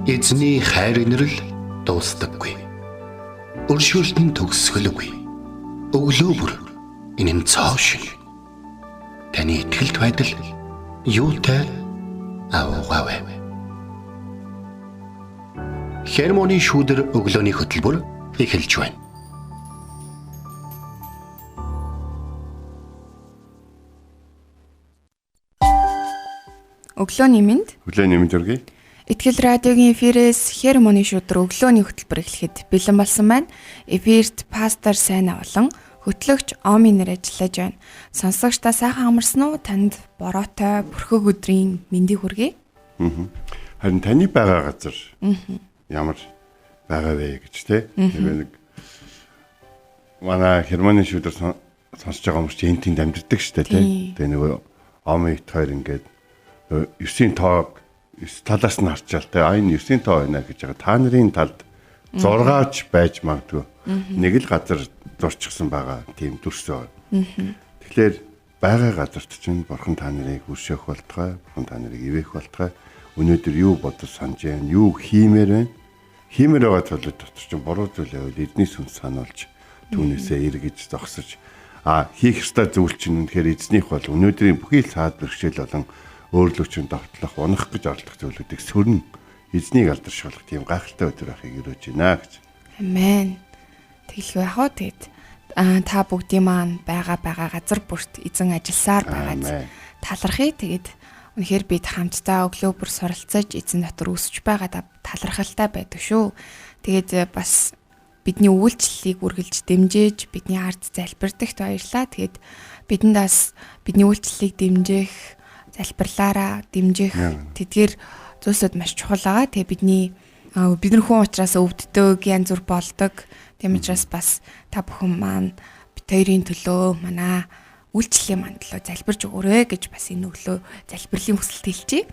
Эзний хайр инрэл дуустдаггүй. Өршөөлтөн төгсгөлгүй. Өглөө бүр энэ нь цоо шиг. Таны итгэлт байдал юутай аваагаав. Хермоны шүүдэр өглөөний хөтөлбөр эхэлж байна. Өглөөний мэнд. Өглөөний мэнд хүргэе. Итгэл радиогийн эфирээс Хермоны шүүдэр өглөөний хөтөлбөр эхлэхэд бэлэн болсон байна. Эфирт пастор Сайна болон хөтлөгч Оми нэр ажиллаж байна. Сонсогчдаа сайхан амарсан уу? Танд бороотой бүрхэг өдрийн мэндийг хүргэе. Харин таны байгаа газар ямар байгаа вэ гэж те. Нэг манай Хермоны шүүдэр сонсож байгаа хүмүүс чинь энэ тэнд амьддаг штэ те. Тэгээ нөгөө Омит хоёр ингээд 9-ийн тоог 9 талаас нь харчаал те. Энэ 9-ийн тоо байна гэж байгаа. Та нарын талд 6-аач байж магадгүй. Нэг л газар зурчихсан байгаа тийм дүрсөө. Тэгэхээр байгаа газарт чинь бурхан та нарыг хүршээх болтугай, бурхан та нарыг ивээх болтугай. Өнөөдөр юу бодож санаж байна? Юу хиймээр байна? Хиймээр байгаа зүйл дотор чинь буруу зүйл байвал эзний сүнс сануулж түүнээсээ эргэж зогсож хийх ёстой зүйл чинь үнэхээр эзнийх бол өнөөдрийн бүхий л саад бэрхшээл болон өөрлөгчөнд довтлох, унах гэж оролдох зүйлүүдийг сөрн эзнийг алдаршуулах тийм гайхалтай өдөр ахыг өрөөж байна гэж. Амен. Тэгэлгүй яхаа тэгэд та бүгдийн маань байгаа газар бүрт эзэн ажилласаар байгаад талархъя. Тэгээд үнэхээр бид хамтдаа өглөө бүр суралцаж эзэн дотор өсөж байгаа талархалтай байдаг шүү. Тэгээд бас бидний үйлчлэлийг үргэлж дэмжиж бидний ард залбирдагт баярлалаа. Тэгээд бидэнд бас бидний үйлчлэлийг дэмжих, залбирлаараа дэмжих тэдгээр зүйлсүүд маш чухал байгаа. Тэгээ бид нар хүн учраас өвддөг, янз бүр болдог. Тийм учраас бас та бүхэн маань бид хоёрын төлөө манай үйлчлэлийн маань төлөө залбирж өгөөрэй гэж бас энэ өглөө залбирлын хүсэлт хэлчихье.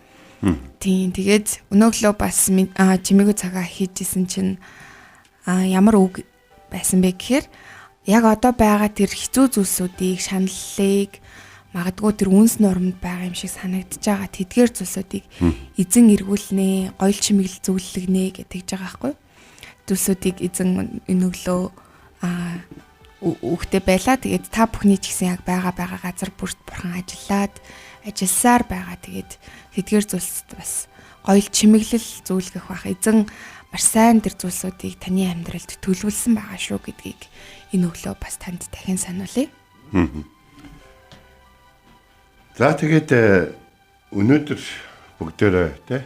Тийм тэгээд өнөөглөө бас чимээгүй цагаа хийжсэн чинь ямар үг байсан бэ гэхээр яг одоо байгаа тэр хэцүү зүйлсүүдийг, шаналлыг магадгүй тэр үнс нормд байгаа юм шиг санагдаж байгаа тэдгээр зүйлсүүдийг эзэн эргүүлнэ, гоёл чимэглэл зөвлөлгнэ гэж байгаа байхгүй. Зүйлсүүдийг эзэн энэ өглөө үгтэй байлаа. Тэгээд та бүхний ч гэсэн яг байгаа газар бүрт бурхан ажилласаар байгаа. Тэгээд тэдгээр зүйлсд бас гоёл чимэглэл зөвлөх байх. Эзэн маш сайн тэр зүйлсүүдийг таны амьдралд төлөвлөсөн байгаа шүү гэдгийг энэ өглөө бас танд дахин сануулъя. За тэгээд өнөөдөр бүгдээрээ те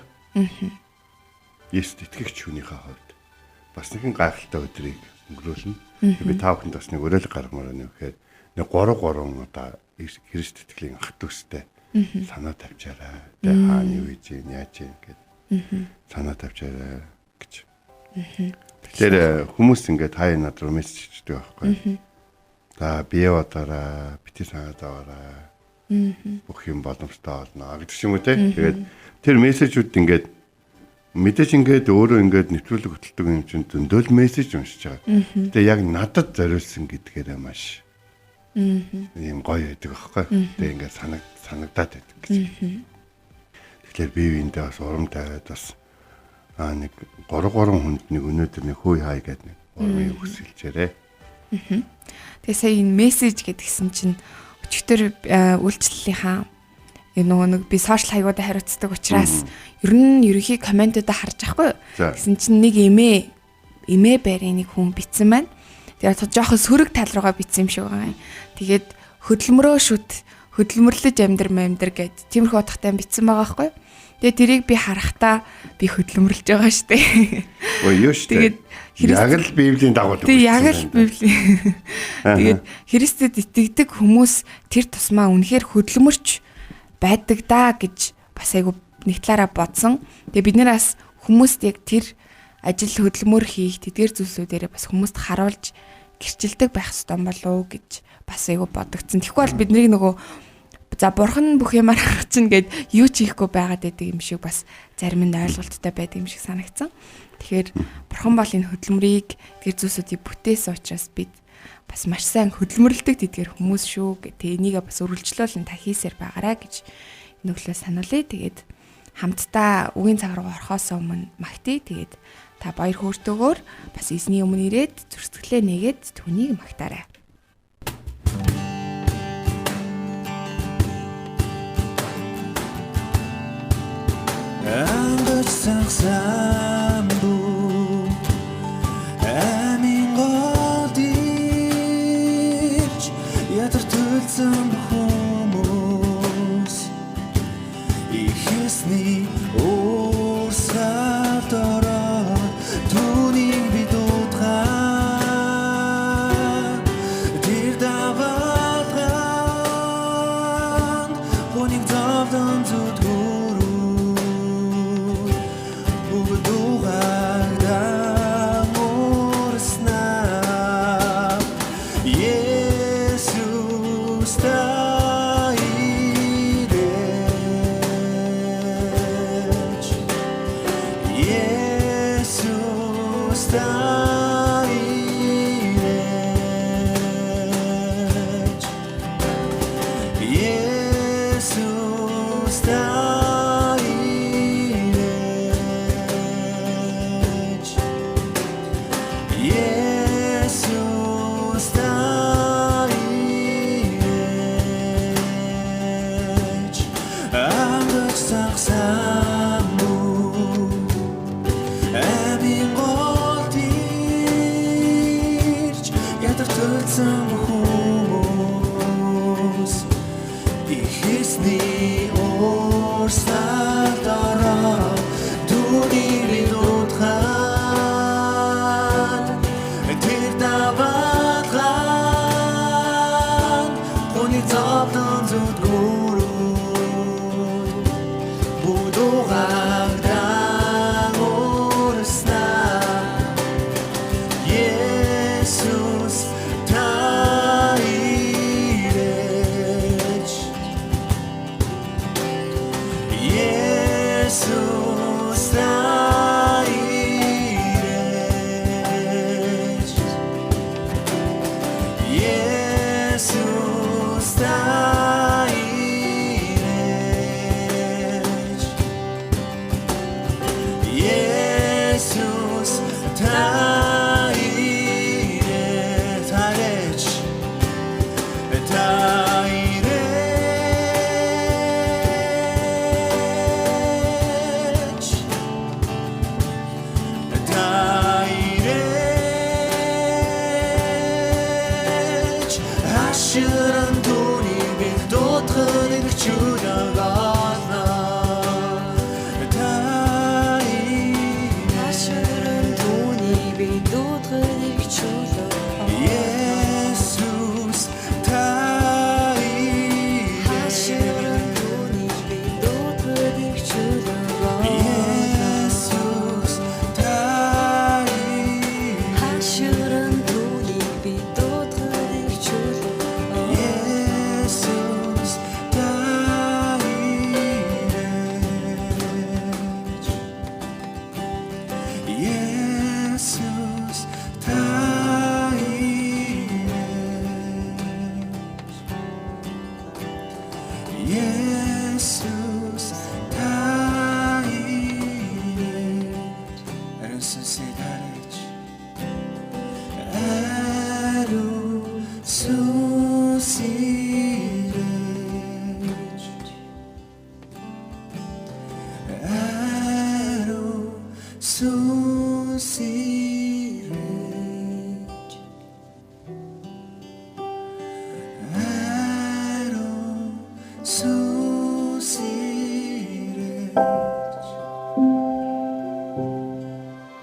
Есүст итгэгч хүнийхээ хувьд бас нэгэн гайхалтай өдрийг өнгөрүүлнэ. Би та бүхэнд бас нэг уриалга гаргамаар байна гэхээр нэг 3 удаа Христ итгэлийн ах дүүстэй санаа тавьчаарай. Тэ хааны юу хийж яаж юм гэд санаа тавьчаарай гэж. Тэгэхээр хүмүүс ингээд хаяа над руу мессеж хийдэг байхгүй. За бие бодорой, бити санаа зовоорой. Бүх юм боломжтой болно гэдэг юм уу те. Тэгээд тэр мессежүүд ингээд мэдээж ингээд өөрөө ингээд нэвтрүүлэг хөтэлдэг юм чинь зөндөл мессеж уншиж байгаа. Тэгээ яг надад зориулсан гэдгээрээ маш юм гоё байдаг аахгүй. Тэгээ ингээд санагдаад байдаг гэж. Тэгэхээр бие биендээ бас урам тавиад бас нэг 3 хүнд нэг өнөөдөр нэг хөөе хай гэдэг нэг урмыг хүсэлжээрээ. Тэгээ сая энэ мессеж гэдгсэн чинь өчигдөр үйлчлэлийнхаа нэг би сошиал хаягуудад хариуцдаг учраас ер нь ерөнхий комментуудаа харж байхгүй. Гэсэн чинь нэг эмээ байрын нэг хүн бичсэн байна. Тэгээд жоохон сөрөг тал руугаа бичсэн юм шиг байгаа юм. Тэгээд хөдөлмөрөө шүт хөдөлмөрлөж амьдр гэд тиймэрхүү утгатай бичсэн байгаа байхгүй. Тэгээд тэрийг би харахтаа би хөдөлмөрлөж байгаа штэ. Өө юу штэ. Яг л Библийн дагуу. Тэг яг л Библийн. Тэгээд Христэд итгэдэг хүмүүс тэр тусмаа үнэхээр хөдөлмөрч байдаг даа гэж бас айгу нэг талаараа бодсон. Тэгээ бид нээс хүмүүст яг тэр ажил хөдөлмөр хийх тэдгээр зүйлсүүдээрээ бас хүмүүст харуулж гэрчилдэг байх ёстой болов уу гэж бас айгу бодогдсон. Тэгэхгүй бол бидний нөгөө за бурхан бүх юмар хах чинь гэд юу ч хийхгүй байгаад байдаг юм шиг бас зарим нь ойлголттой байдаг юм шиг санагдсан. Тэгэхээр бурхан бол энэ хөдөлмөрийг тэр зүйлсүүдийг бүтээсэн учраас бид бас маш сайн хөдөлмөрлөдөг тэдгээр хүмүүс шүү гэх. Тэгээ энийг бас өргөлжлөөлн та хийсээр байгаарай гэж энэ өглөө сануулъя. Тэгээд хамтдаа үгийн цаг руу орохоос өмнө магтъя. Тэгээд та баяр хөөртэйгээр бас эзний өмнө ирээд зүрстгэлээ нээгээд түүнийг магтаарай. Ангаж сагсан бүү амин годич ятартулсан хүмүүс ихсний урсалтараа түүнийг бид утгаа тэр даваатан гоник завдан зүтгүү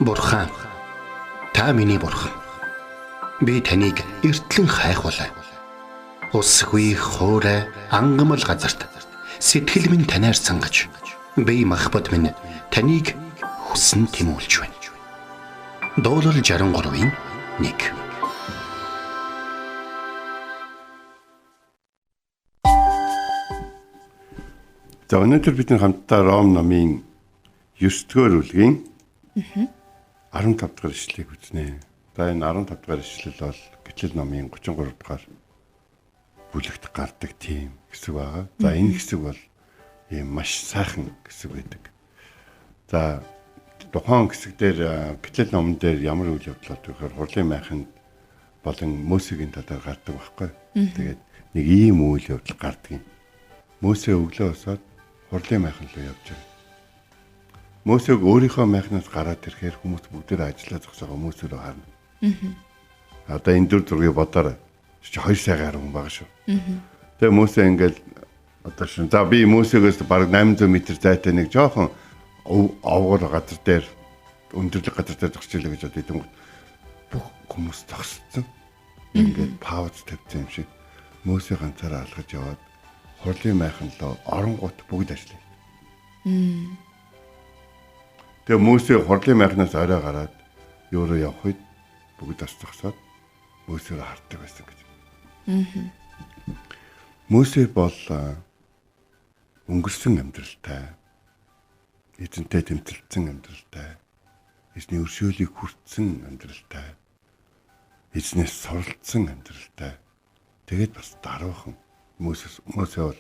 Бурхан, та миний бурхан. Би таныг эртлэн хайхвалаа. Усгүй хоорой ангамл газарт сэтгэл минь танаар сангаж, би махбат минь таныг хүсн тимүүлж байна. Дуурал 63-ийн 1. За өнөөдөр бид хамтдаа Ром номын 9-р бүлгийн 15 дахь ишлэгийг үзнэ. За энэ 15 дахь ишлэл бол Гитлэл номын 33 дахь бүлэгт гардаг тийм хэсэг байгаа. За энэ хэсэг бол ийм маш сайхан хэсэг байдаг. За тухайн хэсэг дээр гэтэл номон дээр ямар үйл явдал болдог вэ? Хурлын майханд болон Мөсегийн талаар гардаг байхгүй. Тэгээд нэг ийм үйл явдал гардаг юм. Мөсе өглөө босоод хурлын майхан руу явж байгаа. Мөсег өөрийнхөө майхнаас гараад ирэхээр хүмүүс бүгдээ ажиллаа зогсоогоо Мөсө рүү харна. Одоо энэ дөр зургийг бодоорой. Чи 2 сая гаруй хүн байгаа шүү. Тэгээ Мөсе ингээл одоо шин за би Мөсегөөс бараг 800 м зайтай нэг жоохон овгор газар дээр өндөрлөг газар дээр зогсчихлаа гэж бодъё юм. Бүх хүмүүс зогссон. Ингээд пауз тавьсан юм шиг Мөсе ганцаараа алгаж яваад хурлын майхан руу оронгууд бүгд ажиллая. Тэгээ Мөсе хурлын майхнаас орой гараад юу руу явах үед бүгд бас зогсоод Мөсе рүү харддаг байсан гэж. Мөсе бол өнгөрсөн амьдралтай, эзэнтэй тэмцэлцэн амьдралтай, эзний өршөөлийг хүртсэн амьдралтай, эзнээс суралцсан амьдралтай. Тэгээд бас даруухан Мөсе бол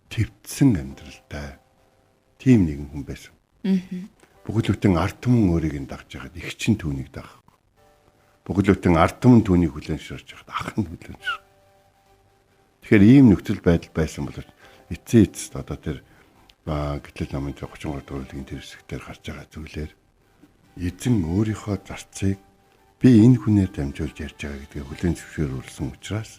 твцсэн амьдралтай. Тийм нэгэн хүн байсан. Бүгэлбүтэн ард түмэн өөрийг нь дагж яхад их чин түүнийг дагах. Бүгэлбүтэн ард түмэн түүнийг хүлээн ширж яхад ах нь хүлээн шир. Тэгэхээр ийм нөхцөл байдал байсан боловч эцэст одоо тэр гэтэл намын 33 дугааргийн тэр хэсгээр гарч байгаа зүйлээр эзэн өөрийнхөө зарцыг би энэ хүнээр дамжуулж ярьж байгаа гэдгийг хүлээн зөвшөөрүүлсэн учраас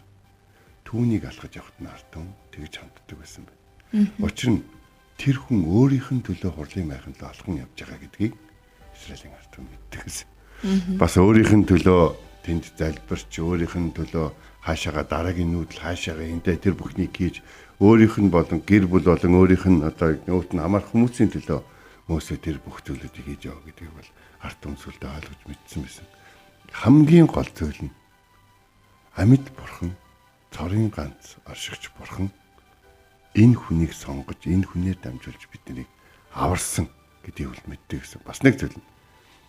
түүнийг алхаж явахд нь ард түмэн тэгж ханддаг байсан байна. Учир нь тэр хүн өөрийнх нь төлөө хурлын майхан руу алхан явж байгаа гэдгийг Израилийн ард түмэн мэддэг гэсэн. Бас өөрийнх нь төлөө тэнд залбирч өөрийнх нь төлөө хаашаага дараагийн нүүдэл хаашаага эндээ тэр бүхнийг хийж өөрийнх нь болон гэр бүл болон өөрийнх нь одоо нөт нь амарх хүмүүсийн төлөө Мөсе тэр бүх зүйлүүдийг хийж яваа гэдгийг бол ард түмэн сүлдээ ойлгож мэдсэн байсан. Хамгийн гол зүйл нь амьд бурхан цорын ганц оршигч бурхан энэ хүнийг сонгож энэ хүнээр дамжуулж биднийг аварсан гэдгийг үл мэддэг гэсэн. Бас нэг зүйл нь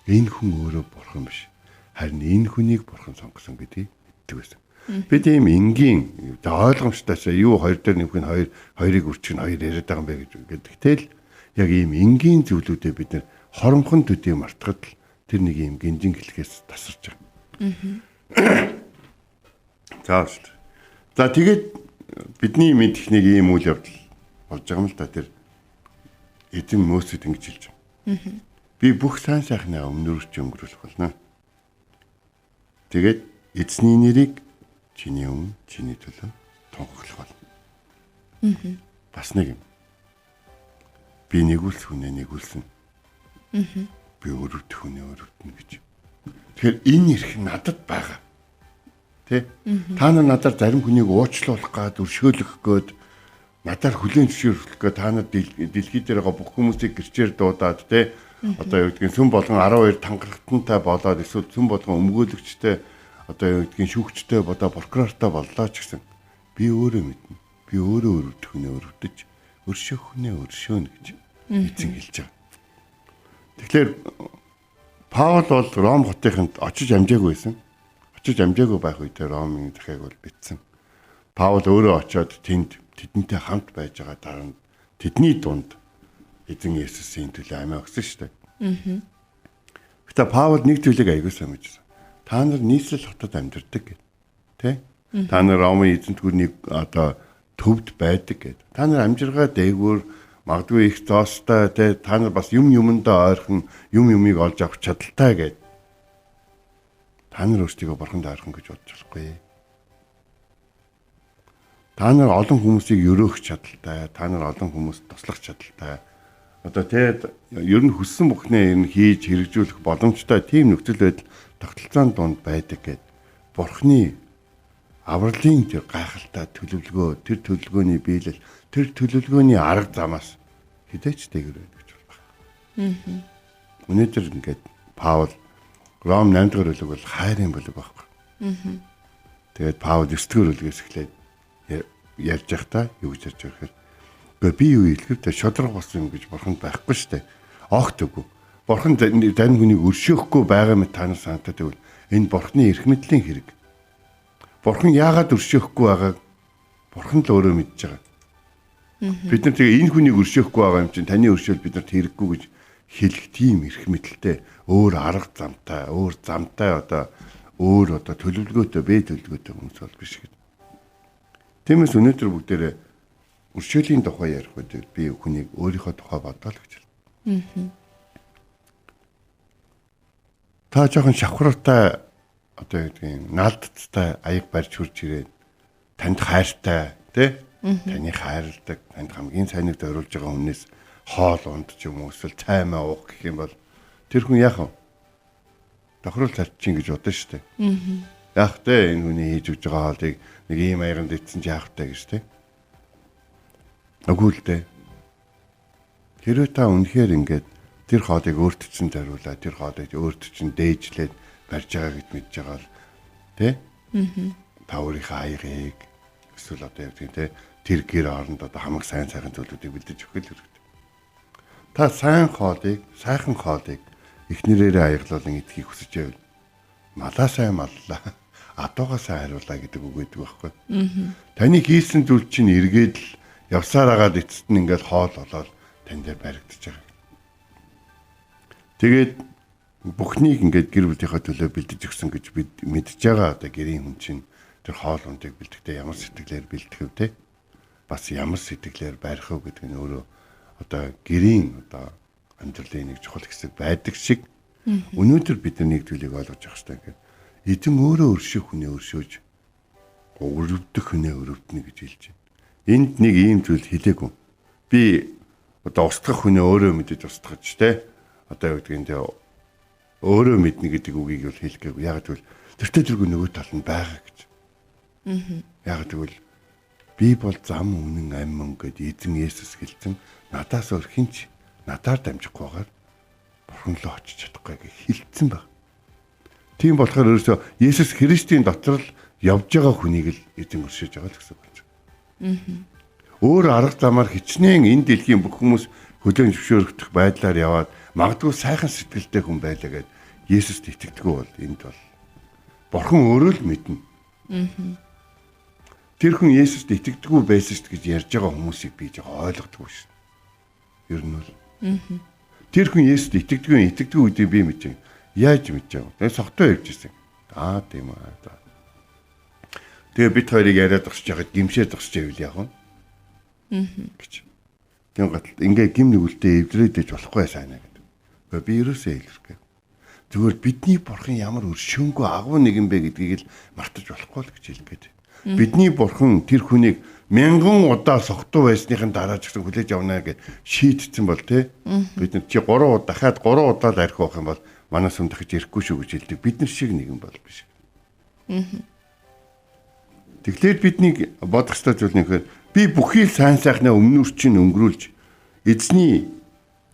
энэ хүн өөрөө бурхан биш. Харин энэ хүнийг бурхан сонгосон гэдгийг мэддэг байсан. Бид ийм энгийн ойлгомжтойсоо юу хоёр дээр нэмэх нь хоёрыг үрчиг нь хоёр яриад байгаа юм бэ гэж гэдэгтэл яг ийм энгийн зүйлүүдээ бид нэр хоромхон төдий мартахад л тэр нэг ийм гинжин хэлхээс тасарч байгаа. За тэгээд бидний мэдэх нэг ийм үйл явдал болж байгаа юм л да тэр эзэн Мөсед ингэж хэлж байгаа. Би бүх сайн сайхнаа өмнөрч өнгөрүүлэх болно. Тэгээд эзний нэрийг чиний өмнө чиний төлөө тунхаглах болно. Бас нэг юм. Би нэгүүлс хүнээ нэгүүлсэн. Би өрөвдөх хүнээ өрөвдөнө гэж. Тэгэхээр энэ эрх надад байгаа. Тэ? Та нар надаар зарим хүнийг уучлуулах гад өршөөлөх гээд надаар хүлээн зөвшөөрөх гээд та нар дэлхий дээр байгаа бүх хүмүүсийг гэрчээр дуудаад тэ одоо юу гэдгийг сүм болгон 12 тангарагтантай болоод эсвэл сүм болгон өмгөөлөгчтэй одоо юу гэдгийг шүүгчтэй бодоо прокурортой боллоо ч гэсэн би өөрөө мэднэ. Би өөрөө өрөвдөх хүнээ өрөвдөж өршөөх хүнээ өршөөнө гэж эзэн хэлж байгаа. Тэгэхээр Паул бол Ром хотынд очиж амжаагүй байсан. Очиж амжаагүй байх үедээ Ромын захиаг бол битсэн. Паул өөрөө очиод тэдэнтэй хамт байж байгаа дараа нь тэдний дунд эзэн Есүсийн төлөө амиа өгсөн шүү дээ. Гэтэ Паул нэг зүйлийг аягуулсан мэжсэн. Та нар нийслэл хотод амьдардаг гэв. Тэ? Та нар Ромын эзэнт гүрний одоо төвд байдаг гэв. Та нар амжиргаа дээгүүр магадгүй их зоостой тэ та нар бас юмдаа ойрхон юмыг олж авах чадaltaй гэв. Та нар өөрсдийгөө бурханд ойрхон гэж бодож болохгүй. Та нар олон хүмүүсийг өрөөх чадaltaй, та нар олон хүмүүст туслах чадaltaй. Одоо тэгээд ер нь хүссэн бүхнээ ер нь хийж хэрэгжүүлэх боломжтой тийм нөхцөл байдал тогтолцоонд донд байдаг гэд. Бурхны авралын тэр гайхалтай төлөвлөгөө, тэр төлөвлөгөөний биелэл, тэр төлөвлөгөөний арга замаас хідээч дээгүүр байдаг гэж байна. Өнөөдөр ингээд Паул Ром 8 дугаар бүлэг бол хайрын бүлэг байхгүй. Тэгээд Паул 9 дугаар бүлгээс эхлээд ярьж байхдаа юу гэж ярьж байгаа гэхээр би юу хэлэхдээ шодрог болсон юм гэж бурханд байхгүй штэ. Огт үгүй. Бурхан зарим хүнийг өршөөхгүй байгаа мэт та нар санагдаад байвал энэ бурхны эрх мэдлийн хэрэг. Бурхан яагаад өршөөхгүй байгааг бурхан л өөрөө мэдж байгаа. Бид нар тэгээ энэ хүнийг өршөөхгүй байгаа юм чинь таны өршөөл биднэрт хэрэггүй гэж хэлэх тийм эрх мэдэлтэй, өөр арга замтай, өөр төлөвлөгөөтэй, бие төлөвлөгөөтэй хүмүүс бол биш гэдэг. Тиймээс өнөөдөр бүгдээрээ өршөөлийн тухай ярих үед би хүнийг өөрийнхөө тухай бодоол гэж байна. Та жоохон шавхруутай наалдцтай аяг барьж хурж ирээд танд хайртай тий таны хайрладаг, танд хамгийн сайныг зориулж байгаа хүнээс хоол унд ч юм уу эсвэл цаймаа уух гэх юм бол тэр хүн яах вэ? Тохирол талчин гэж бодно шүү дээ. Яах вэ? Энэ хүний хийж өгж байгаа хоолыг нэг ийм аяганд ицсэн ч яах вэ гэж тий. Агуул дээ. Хэрвээ та үнэхээр ингээд тэр хоолыг өөртөө чинь зориулаад тэр хоолыг өөртөө чинь дээжлээд барьж байгаа гэд мэдж байгаа л тий. Та өөрийнхөө аягыг эсвэл тэр гэр оронд хамаг сайн зүйлүүдийг бэлдэж өгөх хэрэгтэй. Та сайхан хоолыг эхнэрээрээ аяглуулан идэхийг хүсэж байвал малаа сайн маллаа, адуугаа сайн хариулаа гэдэг үг гэдэг байхгүй. Таны хийсэн зүйл чинь эргээд л явсаар агаад эцэст нь ингээд хоол болоод тань дээр баригдаж байгаа. Тэгээд бүхнийг ингээд гэр бүлийнхаа төлөө бэлдэж өгсөн гэж бид мэдж байгаа. Гэрийн хүн чинь тэр хоол ундыг бэлдэхдээ ямар сэтгэлээр бэлдэх вэ те? Бас ямар сэтгэлээр барих вэ гэдэг нь өөрөө гэрийн амьдралын нэг чухал хэсэг байдаг шиг өнөөдөр бид нэг зүйлийг ойлгож авах хэрэгтэй. Эзэн өөрөө өршөөх хүнээ өршөөж өрөвдөх хүнээ өрөвдөнө гэж хэлж байна. Энд нэг ийм зүйл хэлээгүй. Би устгах хүнээ өөрөө мэдэж устгаж те. Өөрөө мэднэ гэдэг үгийг бол хэлгээгүй. Яг тэгвэл тэртээ тэргүй нөгөө тал нь байгаа гэж. Яг тэгвэл би бол зам үнэн амин гэд эзэн Есүс хэлсэн. Надаас өөр хинч надаар дамжихгүйгээр Бурхан руу очиж чадахгүй гэж хэлсэн баг. Тийм болохоор ерөөсөө Есүс Христийн дотор л явж байгаа хүнийг л эзэн өршөөж байгаа л гэсэн үг байна. Өөр арга замаар хичнээн энэ дэлхийн бүх хүмүүс хөдөөн зөвшөөрөгдөх байдлаар яваад магадгүй сайхан сэтгэлтэй хүн байлаа гэд Есүст итгэдэггүй бол энд бол Бурхан өөрөө л мэднэ. Тэр хүн Есүст итгэдэггүй байсан шүү гэж ярьж байгаа хүмүүсийг би жоо ойлгодоггүй шүү. Ер нь бол тэр хүн Есүст итгэдэггүй үедээ би мэдэж байгаа. Яаж мэдэж байгаа? Тэгээ согтоо явж ирсэн. Тийм аа. Тэгээ бид хоёрыг яриад зогсож байгаад гимшээ зогсож байвал яах вэ? Гэж. Тэгээд ингээ гим нүгэлтэд эвдрээд иж болохгүй сайн гэдэг. Би ерөөсөө илэрхээ. Зүгээр бидний Бурхан ямар өршөөнгүй агуу нэгэн бэ гэдгийг л мартаж болохгүй л гэж хэлгээд. Бидний Бурхан тэр хүнийг 1000 удаа согтуу байсныхын дараа ч гэсэн хүлээж авна гэж шийдсэн бол тий. Бид нар чи 3 удаа л архи байх юм бол манаас өмнө дахиж ирэхгүй шүү гэж хэлдэг. Бид нар шиг нэгэн бол биш. Тэгэхээр бидний бодох ёстой зүйл нь би бүхий л сайн сайхнаа өмнөр чинь өнгөрүүлж эзний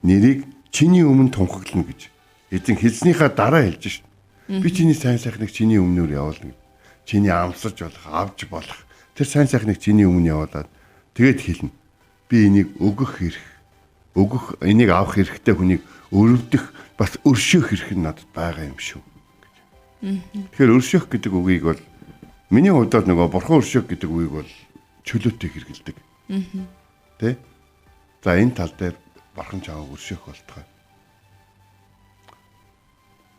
нэрийг чиний өмнө тунхаглана гэж эзэн хэлснийхаа дараа хэлж шв. Би чиний сайн сайхныг чиний өмнөр явуулна. Чиний амсаж болох, авж болох тэр сайн сайхныг чиний өмнө явуулаад тэгээд хэлнэ. Би энийг энийг авах хэрэгтэй хүнийг өрөвдөх бас өршөөх хэрэг нь надад байгаа юм шүү. Тэгэхээр өршөөх гэдэг үгийг бол миний хувьд бол нөгөө Бурхан өршөөх гэдэг үгийг бол чөлөөтэй хэрэгэлдэг. Тэ? За энэ тал дээр Бурхан чамайг өршөөх болтгой.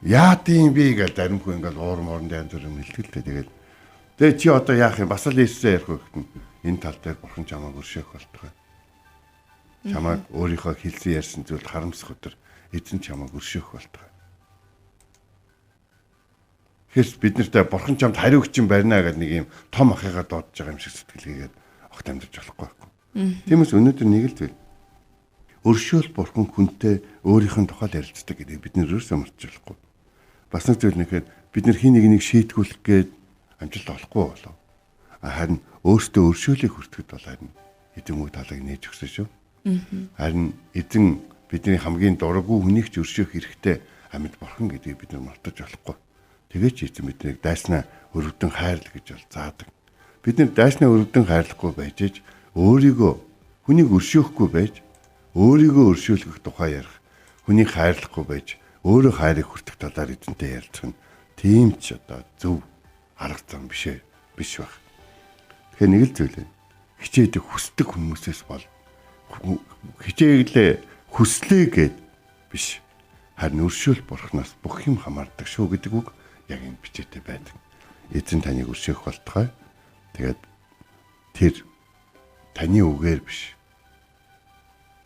Яа тийм би гэж зарим хүн ингээл уур моорн янз бүрийн хэлдэг л тэгээд чи одоо яах юм бас л Есүсээ ярих вэ гэхтэн энэ тал дээр Бурхан чамайг өршөөх болтгой. Чамайг өөрийнхөө хэлсэн ярьсан зүйл харамсах өдөр эзэн чамайг өршөөх болтгой. Хэрс бид нартай Бурхан чамд хариу өгч юм барина гэдэг нэг юм том ахыгаа дуудаж байгаа юм шиг сэтгэлгээгээд огт амьдарч болохгүй байхгүй. Тиймээс өнөөдөр нэг л зүйл өршөөл Бурхан хүнтэй өөрийнх нь тухай ярилцдаг гэдэг бид нэр өөрсөө мартаж болохгүй. Бас нэг зүйл нэхэд бид нар хин нэг шийтгүүлэх гээд амжилт олохгүй болов. Харин өөртөө өршөөлийг хүртэхэд бол харин эзэн үг талыг нээж өгсөн шүү. Харин эзэн бидний хамгийн дурггүй хүнийг ч өршөөх хэрэгтэй амьд Бурхан гэдгийг бид нар мартаж болохгүй. Тэгээд ч эзэн биднийг дайснаа өрөвдөн хайрлах гэж бол заадаг. Бид нар дайснаа өрөвдөн хайрлахгүй байж ич өөрийгөө хүнийг өршөөхгүй байж өөрийгөө өршөөлөх тухай ярих, хүнийг хайрлахгүй байж өөрөө хайрыг хүртэх талаар эзэнтэй ярилцах нь тийм ч зөв арга зам биш байх. Тэгэхээр нэг л зүйл байна. Хичээдэг хүсдэг хүмүүсээс бол хичээглээ хүслээ гэд биш. Харин өршөөл бурхнаас бүх юм хамаардаг шүү гэдэг үг яг энэ бичээтэй байдаг. Эзэн таныг өршөөх болтугай. Тэгээд тэр таны үгээр биш.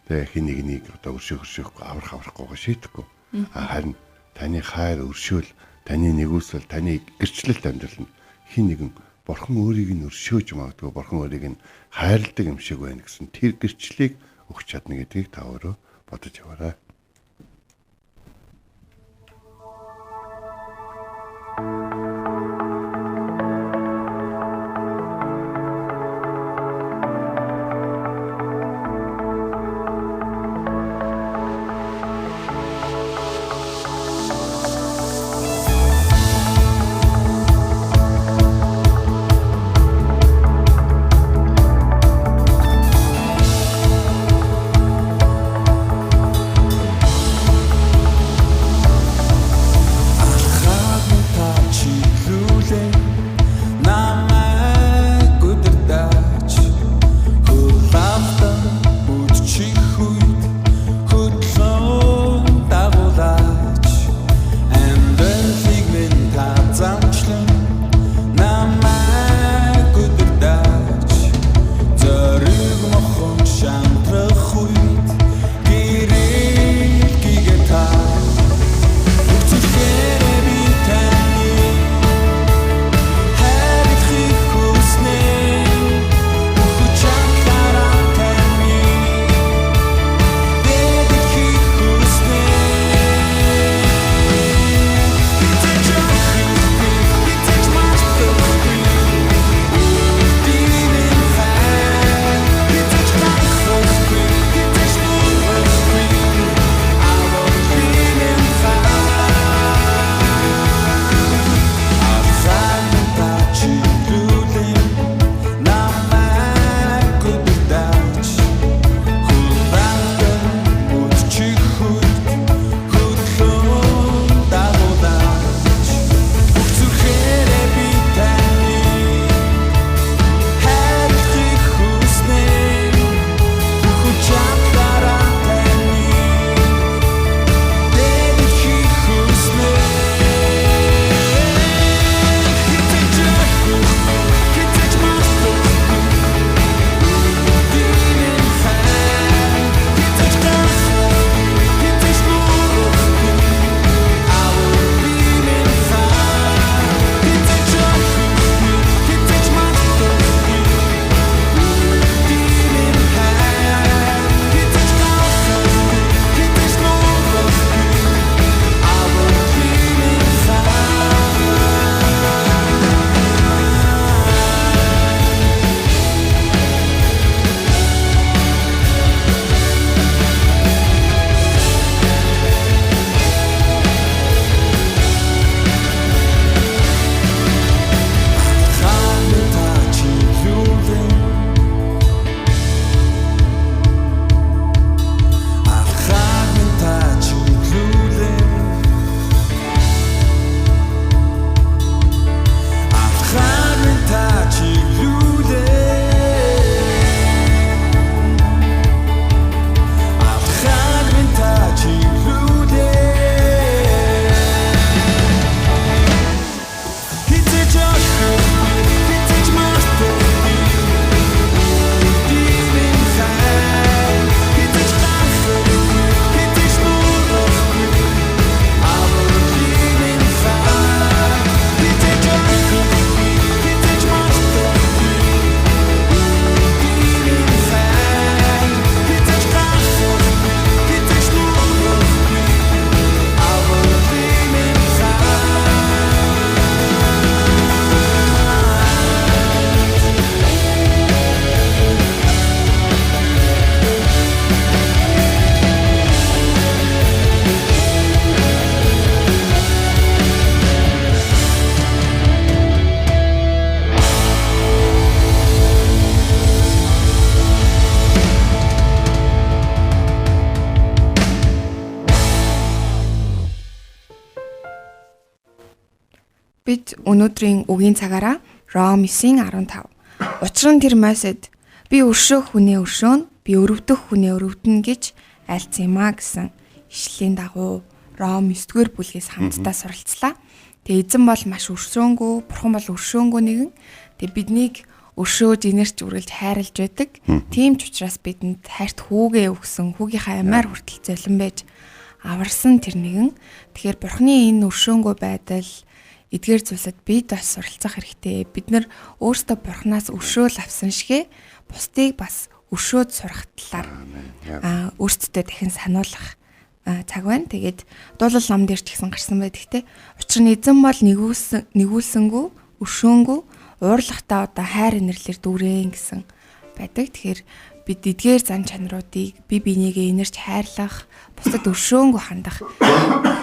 Тэгээ хин нэгнийг одоо өршөөхгүй аврахгүйгээ шийдэхгүй. Харин таны хайр өршөөл, таны нэгүсэл, таны гэрчлэлт амьдрал нь хин нэгэн бурхан өөрийг нь өршөөж магадгүй, бурхан өөрийг нь хайрладаг юм шиг байна гэсэн тэр гэрчлэлийг өгч чадна гэдгийг та өөрөө бодож яваарай. Бид өнөөдрийн үгийн цагаараа Ром 9:15. Учир нь тэр Мосед би өршөөх хүнээ өршөөнө, би өрөвдөх хүнээ өрөвдөнө гэж айлцсан юм а гэсэн ишлэлийн дагуу Ром 9-р бүлгээс хамтдаа суралцлаа. Тэгээ эзэн бол маш өршөөнгүй, бурхан бол өршөөнгүй нэгэн. Тэгээ биднийг өршөөж, инэрч үргэлж хайрлаж байдаг. Тийм ч учраас бидэнд хайрт хүүгээ өгсөн, хүүгийнхаа амиар хүртэл золин байж аварсан тэр нэгэн. Тэгэхээр бурханы энэ өршөөнгүй байдал эдгээр зүйлсэд бид бас суралцах хэрэгтэй. Бид нар өөрсдөө бурханаас өршөөл авсан шигэ бусдыг бас өршөөд сурах талаар өөрсдөө дахин сануулах цаг байна. Тэгээд дуулал ном дээр ч гэсэн гарсан байдаг те. Учир нь эзэн бол нэгүүлсэнгүү, өршөөнгүү, уурлахтаа одоо хайр инэрлэр дүүрэн гэсэн байдаг. Тэгэхээр бид эдгээр зан чанаруудыг бие бинийгээ инэрч хайрлах, бусдад өршөөнгөө хандах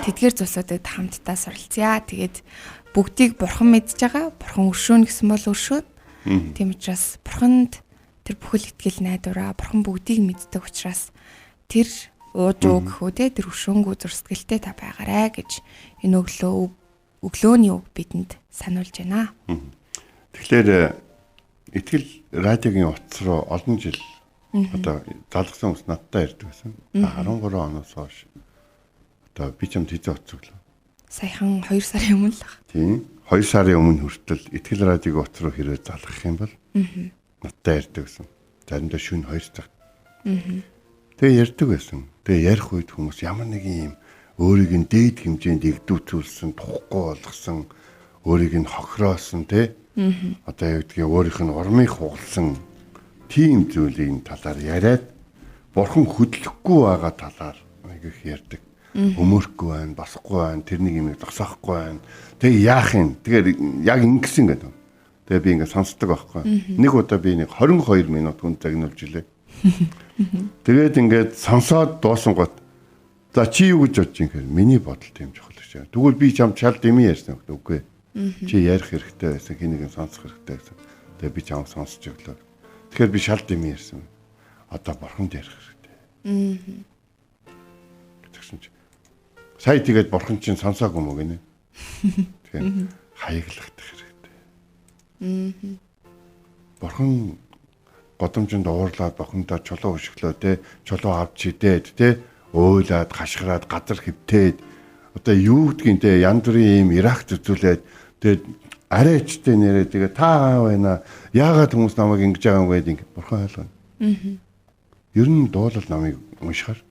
тэдгээр зүйлсүүдэд хамтдаа суралцъя. Тэгээд бүгдийг бурхан мэдж байгаа. Бурхан өршөөнө гэсэн бол өршөөд. Тийм учраас бурханд тэр бүхэл итгэл найдвараа бурхан бүгдийг мэддэг учраас тэр уужуу гэхүү те тэр өршөөнгөө зурсгэлтэй та байгаарай гэж энэ өглөөний үг бидэнд сануулж байна. Тэгэхээр итгэл радиогийн утас руу олон жил одоо залгсан хүмүүс надтай ирдэг байсан. 13 оноос хойш одоо би ч юм тэзээ утсаглаа. Саяхан 2 сарын өмнө л баг. Тийм. 2 сарын өмнө хүртэл итгэл радиогийн утас руу хэрвээ залгах юм бол надтай ирдэг байсан. Заримдаа шөнө 2 цагт. Тэгээ ярьдаг байсан. Тэгээ ярих үед хүмүүс ямар нэг юм өөрийг нь дээд хэмжээнд игдүүцүүлсэн, тухгүй болгосон, өөрийг нь хохироосон тий. Одоо юу гэдгийг өөрийнх нь урмыг хугалсан тийм зүйлийн талаар яриад бурхан хөдлөхгүй байгаа талаар нэг их ярьдаг. Өмөрөхгүй байна, басахгүй байна, тэрнийг юм зогсоохгүй байна. Тэгээ яах юм? Тэгэхээр яг ингэсэн гэдэг. Тэгээ би ингээд сонсдог байхгүй. Нэг удаа би нэг 22 минут хүн загнуулж илээ. Тэгээд ингээд сонсоод дуусангууд за чи юу гэж бодож юм хэрэг миний бодол тийм чухал гэж. Тэгвэл би чам чал дэмий ярьсан үгүй. Чи ярих хэрэгтэй байсан, хэнийг сонсох хэрэгтэй байсан. Тэгээ би чам сонсож өглөө. Тэгэхээр би шал дэмий ярьсан. Одоо бурханд ярих хэрэгтэй. Тэгсэн чи сая тэгээд бурхан чинь сонсоогүй мө гинэ. Тэгэхээр хаяглах хэрэгтэй. Бурхан годомжинд уурлаад бохондоо чулуу өшөглөө те чулуу авч чидээд те өөлаад хашгираад газар хөвтээд одоо юу гэдгийг те янз бүрийн юм ирах зүзүүлээд тэгээд арайчтай нэрээ тэгээ та байна яагаад хүмүүс намайг ингэж байгаа юм гээд ингэ бурхан ойлгоно. Ер нь дуулал намайг уншихаар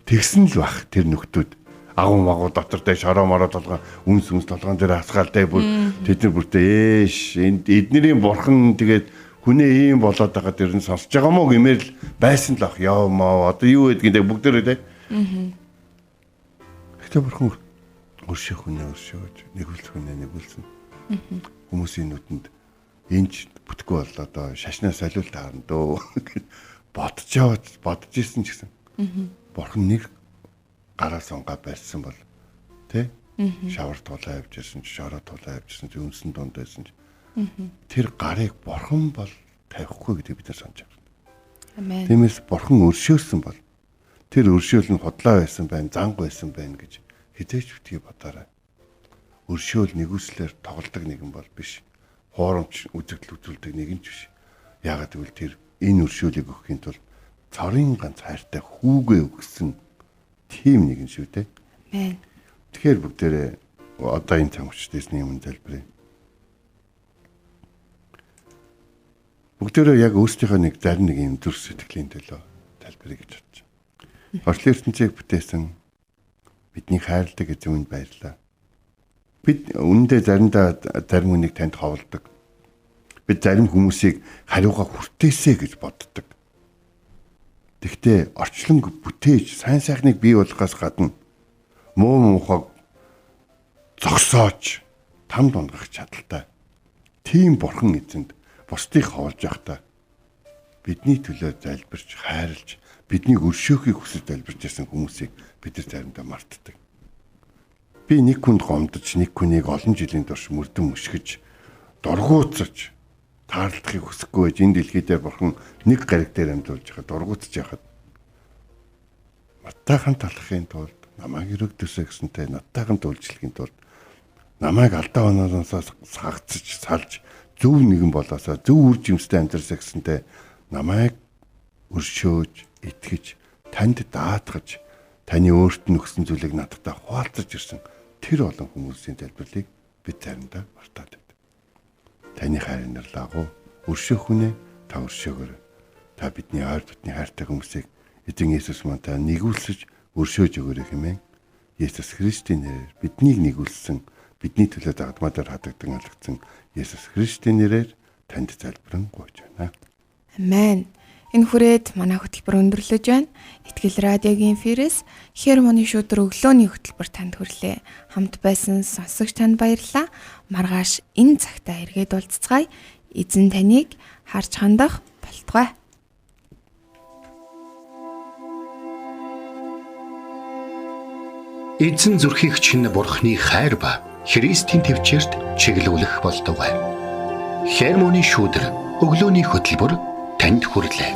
тэгсэн л бах тэр нөхдүүд агуу магуу дотор дээр шороо мороо толгоо үнс толгоон дээр хасгаалтай бүр тэд нар бүртээ эднэрийн бурхан тэгээд хүнээ ийм болоод байгаа дэр нь сонсож байгаа мó гэмээр л байсан л ах яа маа одоо юу гэдгийг бүгдээрээ те. Гэтэ бурхан өршөөх хүнээ өршөөж нэгүүлэх хүнээ нэгүүлсэн. Хүмүүсийн нүдэнд энэч бүтгэхгүй бол одоо шашнаа солиулт таарна дөө бодож ирсэн ч гэсэн. Бурхан нэг гараа сонгаа барьсан бол тэ шавар тулаа авч ирсэн ч шороо тулаа авч ирсэн ч үнсэн дунд байсан ч тэр гарыг бурхан бол тавихгүй гэдэг бид нар санаж байна. Амен. Тиймээс бурхан өршөөсөн бол тэр өршөөл нь худлаа байсан байна, занг байсан байна гэж хизээч битгий бодоорой. Өршөөл нэгүслэр тоглодог нэгэн бол биш. Хуурамч үзэгдэл үзүүлдэг нэгэн ч биш. Яагаад гэвэл тэр энэ өршөөлийг өгөхийн тулд цорын ганц хайртай хүүгээ өгсөн тийм нэгэн шүү дээ. Амен. Тэгэхээр бүгдээрээ одоо энэ цаг учраас юм залбирая. Бүгдээрээ яг өөрсдийнхөө нэг зарим нэг юм зүрх сэтгэлийн төлөө залбирая гэж бодож байна. Орчлын ертөнцийг бүтээсэн бидний хайрладаг эзэмд баярлалаа. Бид үнэндээ заримдаа зарим хүнийг танд ховолдог. Бид зарим хүмүүсийг хариугаа хүртээсэ гэж боддог. Тэгтээ орчлон бүтээж сайн сайхныг бий болгохоос гадна муу мухаг зогсоож там дунгах чадaltaй. Тийм бурхан эзэнд бусдыг ховолж явахдаа бидний төлөө залбирч хайрлж бидний өршөөхийг хүсэж залбирч байсан хүмүүсийг бид нар заримдаа мартдаг. Би нэг хүнд гомдож нэг хүнийг олон жилийн турш мөрдөн мөшгөж дургуутсаж таарлахыг хүсэхгүй байж энэ дэлхий дээр бурхан нэг гариг дээр амьдуулж хахад дургуутж яхад надтайхан талахын тулд намайг өргөдөсэй гэсэнтэй надтайхан төлжлөхийн тулд намайг алдаа оноосоос сагцж салж зөв нэгэн болоосоо зөв үр жимстэй амьдрсаа гэсэнтэй намайг өршөөж итгэж танд даатгаж таны өөрт нь өгсөн зүйлийг надтай хуваалцаж ирсэн тэр олон хүмүүсийн залбирлыг бид заримдаа мартаад байдаг. Таны хайр нэрлэгөө өршөөх хүнээ та өршөөгөр. Та бидний ойр дотны хайртай хүмүүсийг эзэн Есүс мантай нэгүүлсэж өршөөж өгөөрэй хэмээн Есүс Христийн нэрээр биднийг нэгүүлсэн, бидний төлөө дагадмаар хадагдан алгадсан Есүс Христийн нэрээр танд залбирэн гуйж байна. Амен. Энэ хүрээд манай хөтөлбөр өндөрлөж байна. Итгэл радиогийн эфирээс Хермоны шүдэр өглөөний хөтөлбөр танд хүрлээ. Хамт байсан сонсогч танд баярлалаа. Маргааш энэ цагтаа эргээд уулзцгаая. Эзэн таныг харж хандах болтугай. Эзэн зүрхийг чинь Бурхны хайр ба Христийн төвчөрт чиглүүлэх болтугай. Хермоны шүдэр өглөөний хөтөлбөр танд хүрлээ.